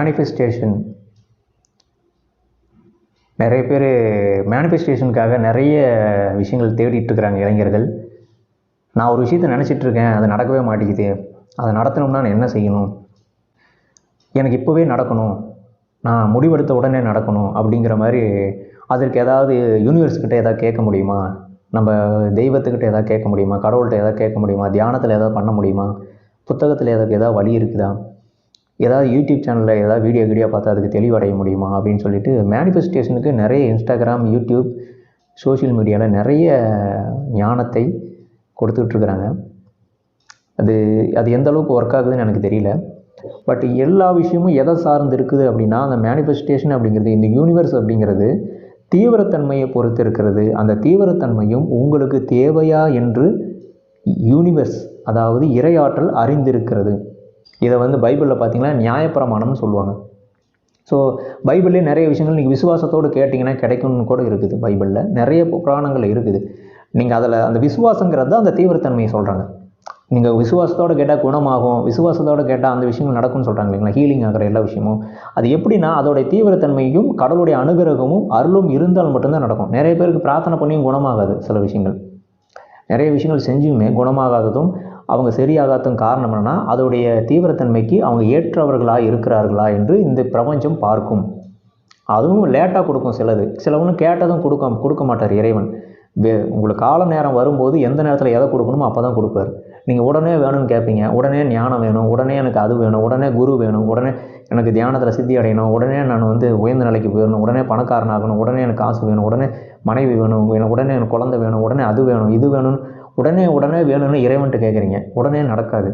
Manifestation நிறைய பேர் மேனிஃபெஸ்டேஷனுக்காக நிறைய விஷயங்கள் தேடிட்டுருக்குறாங்க இளைஞர்கள். நான் ஒரு விஷயத்தை நினச்சிட்ருக்கேன், அது நடக்கவே மாட்டேங்குது, அதை நடத்தணும்னா நான் என்ன செய்யணும், எனக்கு இப்போவே நடக்கணும், நான் முடிவெடுத்த உடனே நடக்கணும் அப்படிங்கிற மாதிரி அதற்கு ஏதாவது யூனிவர்ஸ்கிட்ட ஏதாவது கேட்க முடியுமா, நம்ம தெய்வத்துக்கிட்ட ஏதாவது கேட்க முடியுமா, கடவுள்கிட்ட ஏதாவது கேட்க முடியுமா, தியானத்தில் ஏதாவது பண்ண முடியுமா, புத்தகத்தில் ஏதாவது வழி இருக்குதா, ஏதாவது யூடியூப் சேனலில் ஏதாவது வீடியோ பார்த்து அதுக்கு தெளிவடைய முடியுமா அப்படின்னு சொல்லிட்டு மேனிஃபெஸ்டேஷனுக்கு நிறைய இன்ஸ்டாகிராம், யூடியூப், சோஷியல் மீடியாவில் நிறைய ஞானத்தை கொடுத்துட்ருக்குறாங்க. அது எந்த அளவுக்கு ஒர்க் ஆகுதுன்னு எனக்கு தெரியல. பட் எல்லா விஷயமும் எதை சார்ந்து இருக்குது அப்படின்னா, அந்த மேனிஃபெஸ்டேஷன் அப்படிங்கிறது, இந்த யூனிவர்ஸ் அப்படிங்கிறது தீவிரத்தன்மையை பொறுத்து இருக்கிறது. அந்த தீவிரத்தன்மையும் உங்களுக்கு தேவையா என்று யூனிவர்ஸ், அதாவது இறையாற்றல் அறிந்திருக்கிறது. இதை பைபிளில் பார்த்திங்கன்னா நியாயப்பிரமாணம்னு சொல்லுவாங்க. ஸோ பைபிள்லேயே நிறைய விஷயங்கள் நீங்கள் விசுவாசத்தோடு கேட்டிங்கன்னா கிடைக்கும்னு கூட இருக்குது. பைபிளில் நிறைய புராணங்கள் இருக்குது. நீங்கள் அதில் அந்த விசுவாசங்கிறது தான் அந்த தீவிரத்தன்மையை சொல்கிறாங்க. நீங்கள் விசுவாசத்தோடு கேட்டால் குணமாகும், விசுவாசத்தோடு கேட்டால் அந்த விஷயங்கள் நடக்கும்னு சொல்கிறாங்க இல்லைங்களா, ஹீலிங் ஆகிற எல்லா விஷயமும். அது எப்படின்னா அதோடைய தீவிரத்தன்மையும் கடவுளுடைய அனுகிரகமும் அருளும் இருந்தால் மட்டும்தான் நடக்கும். நிறைய பேருக்கு பிரார்த்தனை பண்ணியும் குணமாகாது. சில விஷயங்கள், நிறைய விஷயங்கள் செஞ்சுமே குணமாகாததும் அவங்க சரியாகாததும் காரணம் என்னென்னா, அதோடைய தீவிரத்தன்மைக்கு அவங்க ஏற்றவர்களாக இருக்கிறார்களா என்று இந்த பிரபஞ்சம் பார்க்கும். அதுவும் லேட்டாக கொடுக்கும். சிலவனு கேட்டதும் கொடுக்க மாட்டார் இறைவன். உங்களுக்கு கால நேரம் வரும்போது எந்த நேரத்தில் எதை கொடுக்கணுமோ அப்போ தான் கொடுப்பார். நீங்கள் உடனே வேணும்னு கேட்பீங்க, உடனே ஞானம் வேணும், உடனே எனக்கு அது வேணும், உடனே குரு வேணும், உடனே எனக்கு தியானத்தில் சித்தி அடையணும், உடனே நான் உயர்ந்த நிலைக்கு போயிடணும், உடனே பணக்காரன் ஆகணும், உடனே எனக்கு காசு வேணும், உடனே மனைவி வேணும், உடனே எனக்கு குழந்தை வேணும், உடனே அது வேணும், இது வேணும்னு உடனே வேணும்னு இறைவன்ட்டு கேட்குறீங்க. உடனே நடக்காது.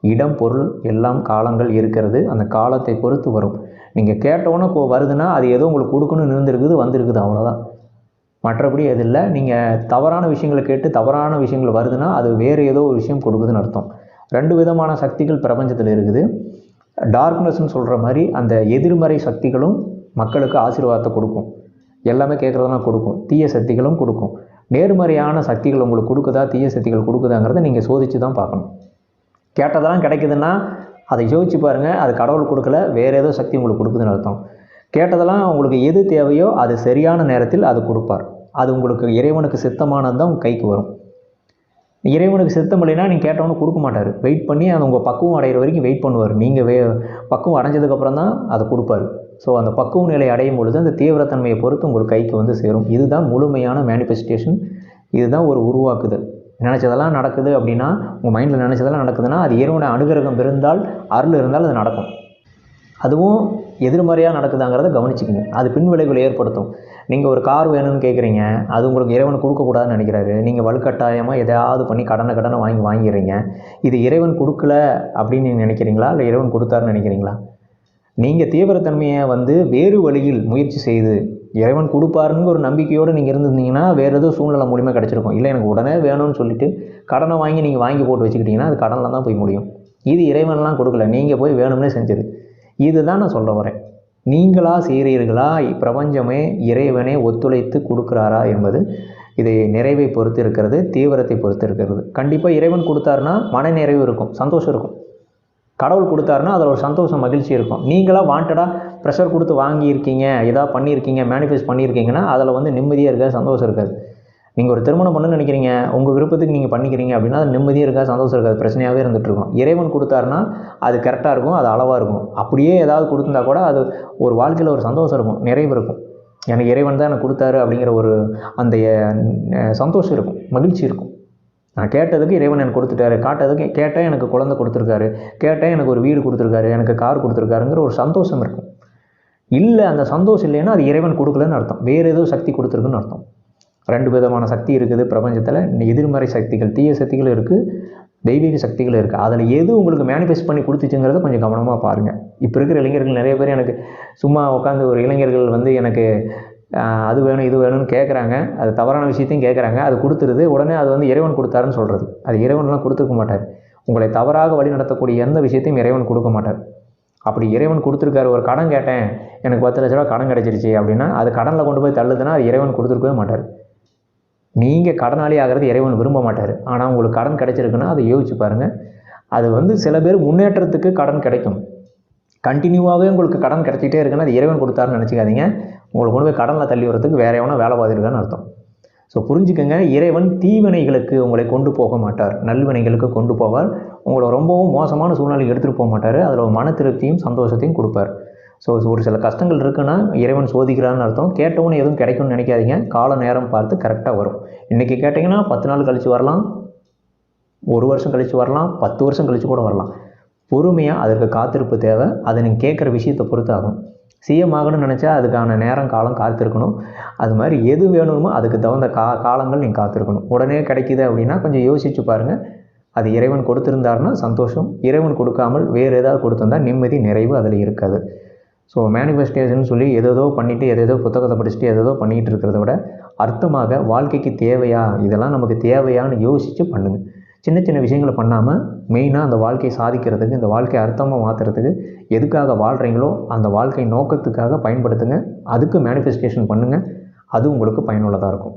இடம், பொருள் எல்லாம் காலங்கள் இருக்கிறது. அந்த காலத்தை பொறுத்து வரும். நீங்கள் கேட்டவுடனே வருதுன்னா அது ஏதோ உங்களுக்கு கொடுக்கணும்னு வந்திருக்குது, அவ்வளோதான். மற்றபடி எது இல்லை. நீங்கள் தவறான விஷயங்களை கேட்டு தவறான விஷயங்கள் வருதுன்னா அது வேறு ஏதோ ஒரு விஷயம் கொடுக்குதுன்னு அர்த்தம். 2 விதமான சக்திகள் பிரபஞ்சத்தில் இருக்குது. டார்க்னஸ்ன்னு சொல்கிற மாதிரி அந்த எதிர்மறை சக்திகளும் மக்களுக்கு ஆசீர்வாதத்தை கொடுக்கும், எல்லாமே கேட்குறதெல்லாம் கொடுக்கும். தீய சக்திகளும் கொடுக்கும். நேர்மறையான சக்திகள் உங்களுக்கு கொடுக்குதா, தீய சக்திகள் கொடுக்குதாங்கிறத நீங்கள் சோதித்து தான் பார்க்கணும். கேட்டதெல்லாம் கிடைக்குதுன்னா அதை யோசிச்சு பாருங்கள், அது கடவுள் கொடுக்கல, வேறு ஏதோ சக்தி உங்களுக்கு கொடுக்குதுன்னு அர்த்தம். கேட்டதெல்லாம் உங்களுக்கு எது தேவையோ அது சரியான நேரத்தில் அது கொடுப்பார். அது உங்களுக்கு இறைவனுக்கு சித்தமானது தான் உங்கள் கைக்கு வரும். இறைவனுக்கு சித்தம் இல்லைன்னா நீங்கள் கேட்டவனு கொடுக்க மாட்டார். வெயிட் பண்ணி அது உங்கள் பக்குவம் அடைகிற வரைக்கும் வெயிட் பண்ணுவார். நீங்கள் பக்குவம் அடைஞ்சதுக்கப்புறம் தான் அதை கொடுப்பார். ஸோ அந்த பக்குவ நிலை அடையும் பொழுது அந்த தீவிரத்தன்மையை பொறுத்து உங்களுக்கு கைக்கு சேரும். இதுதான் முழுமையான மேனிஃபெஸ்டேஷன். இதுதான் ஒரு உருவாக்குதல். நினச்சதெல்லாம் நடக்குது அப்படின்னா, உங்கள் மைண்டில் நினச்சதெல்லாம் நடக்குதுன்னா அது இறைவனை அனுகிரகம் இருந்தால், அருள் இருந்தால் அது நடக்கும். அதுவும் எதிர்மறையாக நடக்குதாங்கிறத கவனிச்சுக்கோங்க. அது பின்விளைவுகளை ஏற்படுத்தும். நீங்கள் ஒரு கார் வேணும்னு கேட்குறீங்க, அது உங்களுக்கு இறைவன் கொடுக்கக்கூடாதுன்னு நினைக்கிறாரு. நீங்கள் வலுக்கட்டாயமாக எதையாவது பண்ணி கடனை வாங்கிடுறீங்க. இது இறைவன் கொடுக்கல அப்படின்னு நீங்கள் நினைக்கிறீங்களா, இல்லை இறைவன் கொடுத்தாருன்னு நினைக்கிறீங்களா? நீங்கள் தீவிரத்தன்மையை வேறு வழியில் முயற்சி செய்து இறைவன் கொடுப்பாருன்னு ஒரு நம்பிக்கையோடு நீங்கள் இருந்திருந்தீங்கன்னா வேறு ஏதோ சூழ்நிலை மூலியமாக கிடச்சிருக்கும். இல்லை எனக்கு உடனே வேணும்னு சொல்லிட்டு கடனை நீங்கள் வாங்கி போட்டு வச்சுக்கிட்டிங்கன்னா அது கடனில் தான் போய் முடியும். இது இறைவன்லாம் கொடுக்கல, நீங்கள் போய் வேணும்னே செஞ்சது. இதுதான் நான் சொல்ல வரேன். நீங்களா செய்கிறீர்களா, பிரபஞ்சமே இறைவனே ஒத்துழைத்து கொடுக்குறாரா என்பது இதை நிறைவை பொறுத்து இருக்கிறது, தீவிரத்தை பொறுத்து இருக்கிறது. கண்டிப்பாக இறைவன் கொடுத்தாருன்னா மன நிறைவு இருக்கும், சந்தோஷம் இருக்கும். கடவுள் கொடுத்தாருன்னா அதில் ஒரு சந்தோஷம், மகிழ்ச்சி இருக்கும். நீங்களாக வாண்டடாக ப்ரெஷர் கொடுத்து வாங்கியிருக்கீங்க, ஏதாவது பண்ணியிருக்கீங்க, மேனிஃபெஸ்ட் பண்ணியிருக்கீங்கன்னா அதில் நிம்மதியாக இருக்காது, சந்தோஷம் இருக்காது. நீங்கள் ஒரு திருமணம் பண்ணணும்னு நினைக்கிறீங்க, உங்கள் விருப்பத்துக்கு நீங்கள் பண்ணிக்கிறீங்க அப்படின்னா அது நிம்மதியாக இருக்காது, சந்தோஷம் இருக்காது, பிரச்சனையாகவே இருந்துகிட்ருக்கும். இறைவன் கொடுத்தாருன்னா அது கரெக்டாக இருக்கும், அது அளவாக இருக்கும். அப்படியே ஏதாவது கொடுத்துருந்தா கூட அது ஒரு வாழ்க்கையில் ஒரு சந்தோஷம் இருக்கும், நிறைவு இருக்கும். எனக்கு இறைவன் தான் எனக்கு கொடுத்தாரு அப்படிங்கிற ஒரு அந்த சந்தோஷம் இருக்கும், மகிழ்ச்சி இருக்கும். நான் கேட்டதுக்கு இறைவன் எனக்கு கொடுத்துட்டாரு, கேட்டேன் எனக்கு குழந்தை கொடுத்துருக்காரு, கேட்டேன் எனக்கு ஒரு வீடு கொடுத்துருக்காரு, எனக்கு கார் கொடுத்துருக்காருங்கிற ஒரு சந்தோஷம் இருக்கும். இல்லை, அந்த சந்தோஷம் இல்லைன்னா அது இறைவன் கொடுக்கலன்னு அர்த்தம், வேறு ஏதோ சக்தி கொடுத்துருக்குன்னு அர்த்தம். 2 விதமான சக்தி இருக்குது பிரபஞ்சத்தில். எதிர்மறை சக்திகள், தீய சக்திகள் இருக்குது, தெய்வீக சக்திகள் இருக்குது. அதில் எது உங்களுக்கு மேனிஃபெஸ்ட் பண்ணி கொடுத்துச்சுங்கிறத கொஞ்சம் கவனமாக பாருங்கள். இப்போ இருக்கிற இளைஞர்கள் நிறைய பேர் எனக்கு சும்மா உட்காந்து ஒரு இளைஞர்கள் எனக்கு அது வேணும் இது வேணும்னு கேட்குறாங்க. அது தவறான விஷயத்தையும் கேட்குறாங்க, அது கொடுத்துருது. உடனே அது இறைவன் கொடுத்தாருன்னு சொல்கிறது. அது இறைவன்லாம் கொடுத்துருக்க மாட்டார். உங்களை தவறாக வழி நடத்தக்கூடிய எந்த விஷயத்தையும் இறைவன் கொடுக்க மாட்டார். அப்படி இறைவன் கொடுத்துருக்காரு, ஒரு கடன் கேட்டேன் எனக்கு 10 லட்ச ரூபா கடன் கிடச்சிருச்சு அப்படின்னா அது கடனில் கொண்டு போய் தள்ளுதுன்னா அது இறைவன் கொடுத்துருக்கவே மாட்டார். நீங்கள் கடனாளி ஆகிறது இறைவன் விரும்ப மாட்டார். ஆனால் உங்களுக்கு கடன் கிடைச்சிருக்குன்னா அதை யோசிச்சு பாருங்கள். அது சில பேர் முன்னேற்றத்துக்கு கடன் கிடைக்கும். கண்டினியூவாகவே உங்களுக்கு கடன் கிடச்சிட்டே இருக்குன்னா அது இறைவன் கொடுத்தாருன்னு நினச்சிக்காதீங்க. உங்களுக்கு கொண்டு போய் கடனில் தள்ளி வரதுக்கு வேறு எவனோ வேலை பார்த்துருக்கான்னு அர்த்தம். ஸோ புரிஞ்சுக்கங்க, இறைவன் தீவினைகளுக்கு உங்களை கொண்டு போக மாட்டார், நல்வினைகளுக்கு கொண்டு போவார். உங்களை ரொம்பவும் மோசமான சூழ்நிலைக்கு எடுத்துகிட்டு போக மாட்டார். அதில் ஒரு மன திருப்தியும் சந்தோஷத்தையும் கொடுப்பார். ஸோ ஒரு சில கஷ்டங்கள் இருக்குன்னா இறைவன் சோதிக்கிறான்னு அர்த்தம். கேட்டவொன்னு எதுவும் கிடைக்கும்னு நினைக்காதீங்க. கால நேரம் பார்த்து கரெக்டாக வரும். இன்றைக்கி கேட்டிங்கன்னா 10 நாள் கழித்து வரலாம், 1 வருஷம் கழித்து வரலாம், 10 வருஷம் கழித்து கூட வரலாம். பொறுமையாக அதற்கு காத்திருப்பு தேவை. அதை நீங்கள் கேட்குற விஷயத்தை பொறுத்து ஆகும். சிஎம் ஆகணும்னு நினச்சா அதுக்கான நேரம் காலம் காத்திருக்கணும். அது மாதிரி எது வேணுமோ அதுக்கு தகுந்த காலங்கள் நீங்கள் காத்திருக்கணும். உடனே கிடைக்கிது அப்படின்னா கொஞ்சம் யோசித்து பாருங்கள். அது இறைவன் கொடுத்துருந்தாருன்னா சந்தோஷம். இறைவன் கொடுக்காமல் வேறு ஏதாவது கொடுத்துருந்தா நிம்மதி நிறைவு அதில் இருக்காது. ஸோ மேனிஃபெஸ்டேஷன் சொல்லி எதோ பண்ணிவிட்டு எதோ புத்தகத்தை படிச்சுட்டு எதோ பண்ணிகிட்டு இருக்கிறத விட அர்த்தமாக வாழ்க்கைக்கு தேவையா, இதெல்லாம் நமக்கு தேவையான்னு யோசித்து பண்ணுங்கள். சின்ன சின்ன விஷயங்களை பண்ணாமல் மெயினாக அந்த வாழ்க்கையை சாதிக்கிறதுக்கு, இந்த வாழ்க்கையை அர்த்தமாக மாற்றுறதுக்கு எதுக்காக வாழ்கிறீங்களோ அந்த வாழ்க்கை நோக்கத்துக்காக பயன்படுத்துங்க. அதுக்கு மேனிஃபெஸ்டேஷன் பண்ணுங்கள். அது உங்களுக்கு பயனுள்ளதாக இருக்கும்.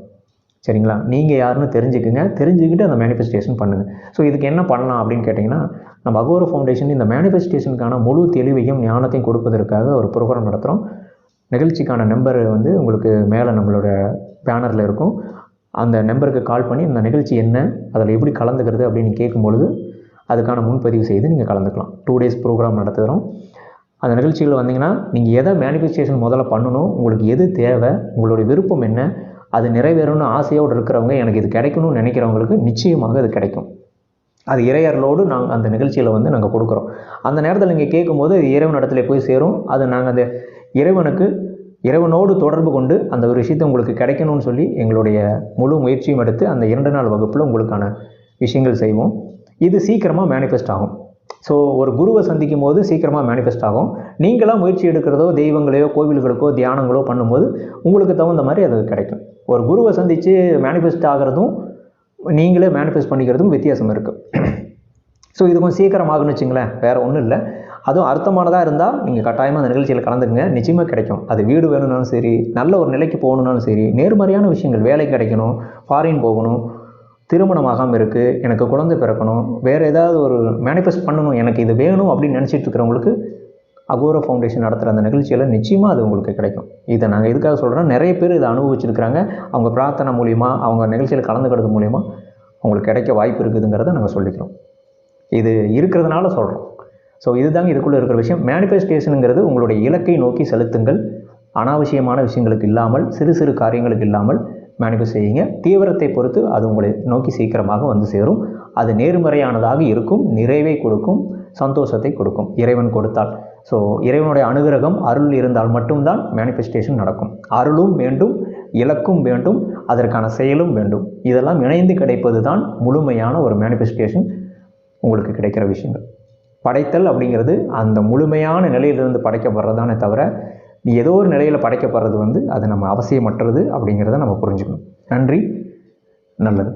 சரிங்களா? நீங்கள் யாருன்னு தெரிஞ்சுக்குங்க. தெரிஞ்சுக்கிட்டு அந்த மேனிஃபெஸ்டேஷன் பண்ணுங்கள். ஸோ இதுக்கு என்ன பண்ணலாம் அப்படின்னு கேட்டிங்கன்னா, நம்ம அகோரா ஃபவுண்டேஷன் இந்த மேனிஃபெஸ்டேஷனுக்கான முழு தெளிவையும் ஞானத்தையும் கொடுப்பதற்காக ஒரு ப்ரோக்ராம் நடத்துகிறோம். நிகழ்ச்சிக்கான நம்பர் வந்து உங்களுக்கு மேலே நம்மளோட பேனரில் இருக்கும். அந்த நம்பருக்கு கால் பண்ணி இந்த நிகழ்ச்சி என்ன, அதில் எப்படி கலந்துக்கிறது அப்படின்னு கேட்கும்பொழுது அதுக்கான முன்பதிவு செய்து நீங்கள் கலந்துக்கலாம். 2 டேஸ் ப்ரோக்ராம் நடத்துகிறோம். அந்த நிகழ்ச்சியில் வந்தீங்கன்னா நீங்கள் எதை மேனிஃபெஸ்டேஷன் முதல்ல பண்ணணும், உங்களுக்கு எது தேவை, உங்களுடைய விருப்பம் என்ன, அது நிறைவேறணும்னு ஆசையோடு இருக்கிறவங்க, எனக்கு இது கிடைக்கணும்னு நினைக்கிறவங்களுக்கு நிச்சயமாக அது கிடைக்கும். அது இறையர்களோடு நாங்கள் அந்த நிகழ்ச்சியில் வந்து நாங்கள் கொடுக்குறோம். அந்த நேரத்தில் நீங்கள் கேட்கும்போது இறைவன் இடத்துல போய் சேரும். அது நாங்கள் அந்த இறைவனோடு தொடர்பு கொண்டு அந்த ஒரு விஷயத்தை உங்களுக்கு கிடைக்கணும்னு சொல்லி எங்களுடைய முழு முயற்சியும் எடுத்து அந்த 2 நாள் வகுப்பில் உங்களுக்கான விஷயங்கள் செய்வோம். இது சீக்கிரமாக மேனிஃபெஸ்ட் ஆகும். ஸோ ஒரு குருவை சந்திக்கும் போது சீக்கிரமாக மேனிஃபெஸ்ட் ஆகும். நீங்களாக முயற்சி எடுக்கிறதோ, தெய்வங்களையோ கோவில்களுக்கோ தியானங்களோ பண்ணும்போது உங்களுக்கு தகுந்த மாதிரி அது கிடைக்கும். ஒரு குருவை சந்தித்து மேனிஃபெஸ்ட் ஆகிறதும் நீங்களே மேனிஃபெஸ்ட் பண்ணிக்கிறதும் வித்தியாசம் இருக்குது. ஸோ இது கொஞ்சம் சீக்கிரமாகுன்னு வச்சுங்களேன், வேறு ஒன்றும் இல்லை. அதுவும் அர்த்தமானதாக இருந்தால் நீங்கள் கட்டாயமாக அந்த நிகழ்ச்சியில் கலந்துக்குங்க. நிச்சயமாக கிடைக்கும். அது வீடு வேணும்னாலும் சரி, நல்ல ஒரு நிலைக்கு போகணுன்னாலும் சரி, நேர்மறையான விஷயங்கள், வேலை கிடைக்கணும், ஃபாரின் போகணும், திருமணமாகாமல் இருக்குது, எனக்கு குழந்தை பிறக்கணும், வேறு ஏதாவது ஒரு மேனிஃபெஸ்ட் பண்ணணும், எனக்கு இது வேணும் அப்படின்னு நினச்சிட்டு இருக்கிறவங்களுக்கு அகோரா ஃபவுண்டேஷன் நடத்துகிற அந்த நிகழ்ச்சியில் நிச்சயமாக அது உங்களுக்கு கிடைக்கும். இதை நாங்கள் எதுக்காக சொல்கிறோன்னா, நிறைய பேர் இதை அனுபவிச்சிருக்கிறாங்க. அவங்க பிரார்த்தனை மூலிமா, அவங்க நிகழ்ச்சியில் கலந்துக்கிறது மூலிமா அவங்களுக்கு கிடைக்க வாய்ப்பு இருக்குதுங்கிறத நாங்கள் சொல்லிக்கிறோம். இது இருக்கிறதுனால சொல்கிறோம். ஸோ இதுதாங்க இதுக்குள்ளே இருக்கிற விஷயம். மேனிஃபெஸ்டேஷனுங்கிறது உங்களுடைய இலக்கை நோக்கி செலுத்துங்கள். அனாவசியமான விஷயங்களுக்கு இல்லாமல், சிறு சிறு காரியங்களுக்கு இல்லாமல் மேனிஃபெஸ்ட் செய்யுங்க. தீவிரத்தை பொறுத்து அது உங்களை நோக்கி சீக்கிரமாக வந்து சேரும். அது நேர்மறையானதாக இருக்கும், நிறைவை கொடுக்கும், சந்தோஷத்தை கொடுக்கும் இறைவன் கொடுத்தால். ஸோ இறைவனுடைய அனுகிரகம், அருள் இருந்தால் மட்டும்தான் மேனிஃபெஸ்டேஷன் நடக்கும். அருளும் வேண்டும், இலக்கும் வேண்டும், அதற்கான செயலும் வேண்டும். இதெல்லாம் இணைந்து கிடைப்பது தான் முழுமையான ஒரு மேனிஃபெஸ்டேஷன் உங்களுக்கு கிடைக்கிற விஷயங்கள். படைத்தல் அப்படிங்கிறது அந்த முழுமையான நிலையிலிருந்து படைக்கப்படுறதானே தவிர ஏதோ ஒரு நிலையில் படைக்கப்படுறது வந்து அது நம்ம அவசியமற்றது அப்படிங்கிறத நம்ம புரிஞ்சுக்கணும். நன்றி. நல்லது.